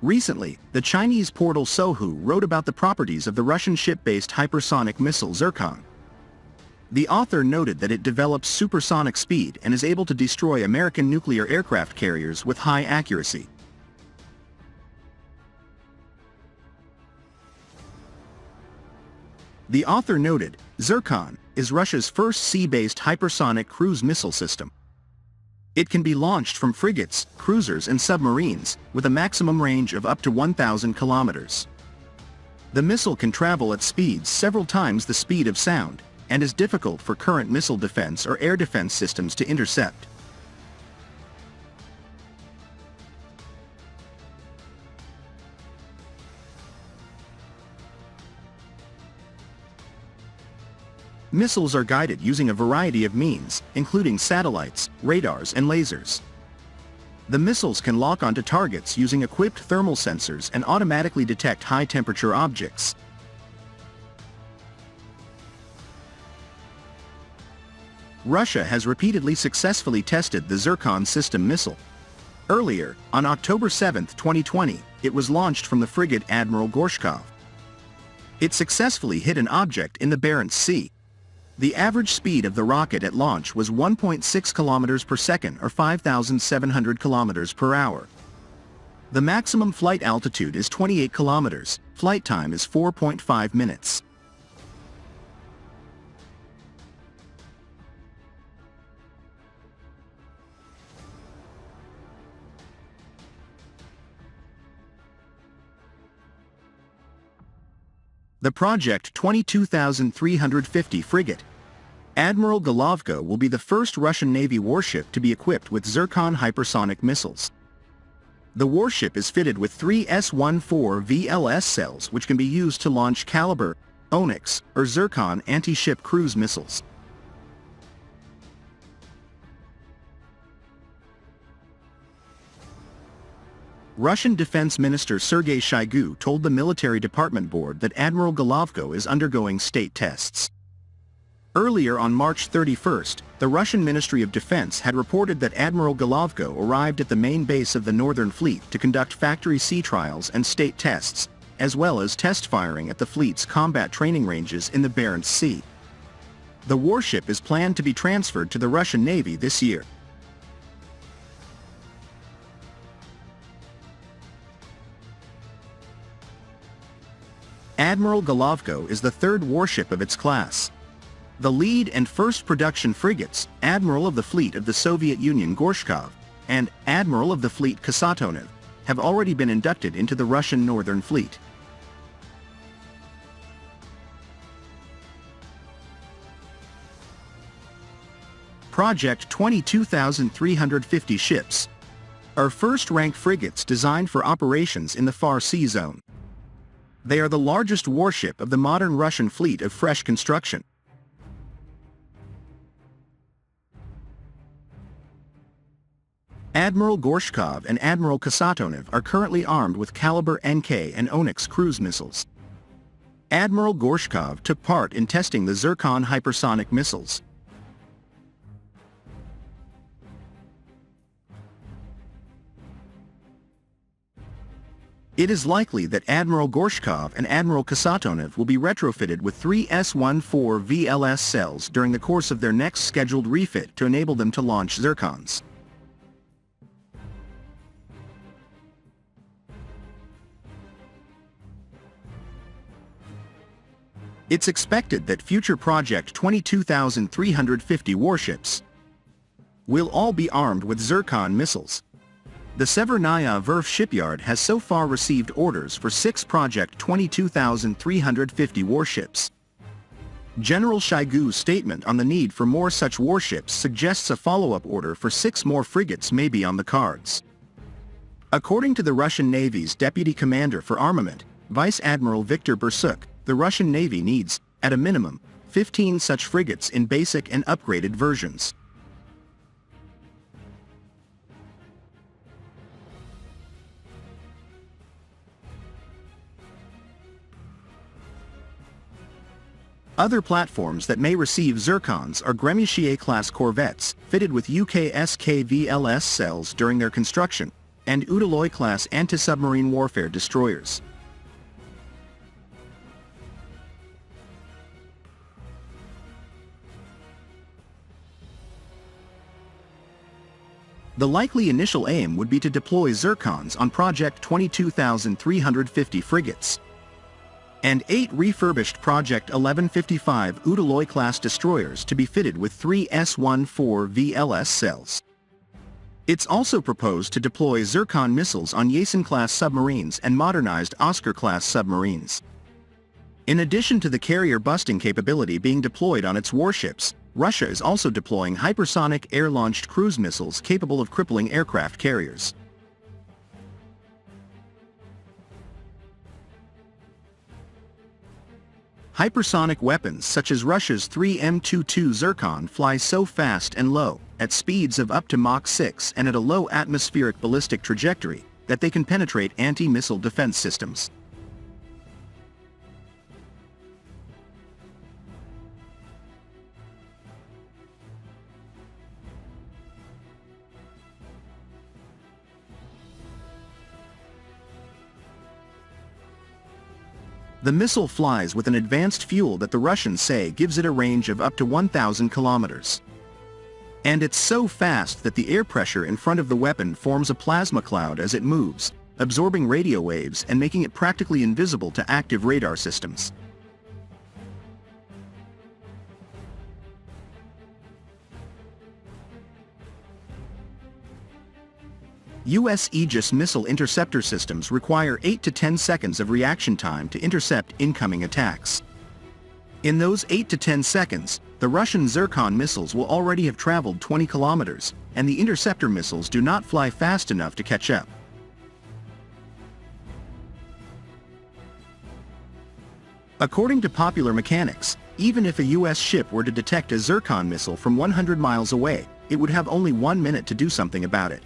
Recently, the Chinese portal Sohu wrote about the properties of the Russian ship-based hypersonic missile Zircon. The author noted that it develops supersonic speed and is able to destroy American nuclear aircraft carriers with high accuracy. The author noted, Zircon is Russia's first sea-based hypersonic cruise missile system. It can be launched from frigates, cruisers and submarines, with a maximum range of up to 1,000 kilometers. The missile can travel at speeds several times the speed of sound, and is difficult for current missile defense or air defense systems to intercept. Missiles are guided using a variety of means, including satellites, radars and lasers. The missiles can lock onto targets using equipped thermal sensors and automatically detect high-temperature objects. Russia has repeatedly successfully tested the Zircon system missile. Earlier, on October 7, 2020, it was launched from the frigate Admiral Gorkov. It successfully hit an object in the Barents Sea. The average speed of the rocket at launch was 1.6 kilometers per second or 5,700 kilometers per hour. The maximum flight altitude is 28 kilometers. Flight time is 4.5 minutes. The Project 22,350 frigate Admiral Golovo will be the first Russian Navy warship to be equipped with Zircon hypersonic missiles. The warship is fitted with 3 S-14 VLS cells which can be used to launch Caliber, Onyx, or Zircon anti-ship cruise missiles. Russian Defense Minister Sergei Shoigu told the Military Department Board that Admiral Golovo is undergoing state tests. Earlier on March 31, the Russian Ministry of Defense had reported that Admiral Golovo arrived at the main base of the Northern Fleet to conduct factory sea trials and state tests, as well as test firing at the fleet's combat training ranges in the Barents Sea. The warship is planned to be transferred to the Russian Navy this year. Admiral Golovo is the third warship of its class. The lead and first production frigates, Admiral of the Fleet of the Soviet Union Gorkov and Admiral of the Fleet Kasatonov, have already been inducted into the Russian Northern Fleet. Project 22,350 ships are first-ranked frigates designed for operations in the Far Sea Zone. They are the largest warship of the modern Russian fleet of fresh construction. Admiral Gorkov and Admiral Kasatonov are currently armed with Caliber NK and Onyx cruise missiles. Admiral Gorkov took part in testing the Zircon hypersonic missiles. It is likely that Admiral Gorkov and Admiral Kasatonov will be retrofitted with 3 S-14 VLS cells during the course of their next scheduled refit to enable them to launch Zircons. It's expected that future Project 22,350 warships will all be armed with Zircon missiles. The Severnaya Verf shipyard has so far received orders for 6 Project 22,350 warships. General Shoigu's statement on the need for more such warships suggests a follow-up order for 6 more frigates may be on the cards. According to the Russian Navy's Deputy Commander for Armament, Vice Admiral Viktor Bursuk, the Russian Navy needs, at a minimum, 15 such frigates in basic and upgraded versions. Other platforms that may receive Zircons are Grémichier-class corvettes, fitted with UKSK VLS cells during their construction, and Udaloy-class anti-submarine warfare destroyers. The likely initial aim would be to deploy Zircons on Project 22,350 frigates, and 8 refurbished Project 1155 Udaloy-class destroyers to be fitted with 3 S-14 VLS cells. It's also proposed to deploy Zircon missiles on Yasen-class submarines and modernized Oscar-class submarines. In addition to the carrier-busting capability being deployed on its warships, Russia is also deploying hypersonic air-launched cruise missiles capable of crippling aircraft carriers. Hypersonic weapons such as Russia's 3M22 Zircon fly so fast and low, at speeds of up to Mach 6 and at a low atmospheric ballistic trajectory, that they can penetrate anti-missile defense systems. The missile flies with an advanced fuel that the Russians say gives it a range of up to 1,000 kilometers. And it's so fast that the air pressure in front of the weapon forms a plasma cloud as it moves, absorbing radio waves and making it practically invisible to active radar systems. U.S. Aegis missile interceptor systems require 8 to 10 seconds of reaction time to intercept incoming attacks. In those 8 to 10 seconds, the Russian Zircon missiles will already have traveled 20 kilometers, and the interceptor missiles do not fly fast enough to catch up. According to popular mechanics, even if a U.S. ship were to detect a Zircon missile from 100 miles away, it would have only 1 minute to do something about it.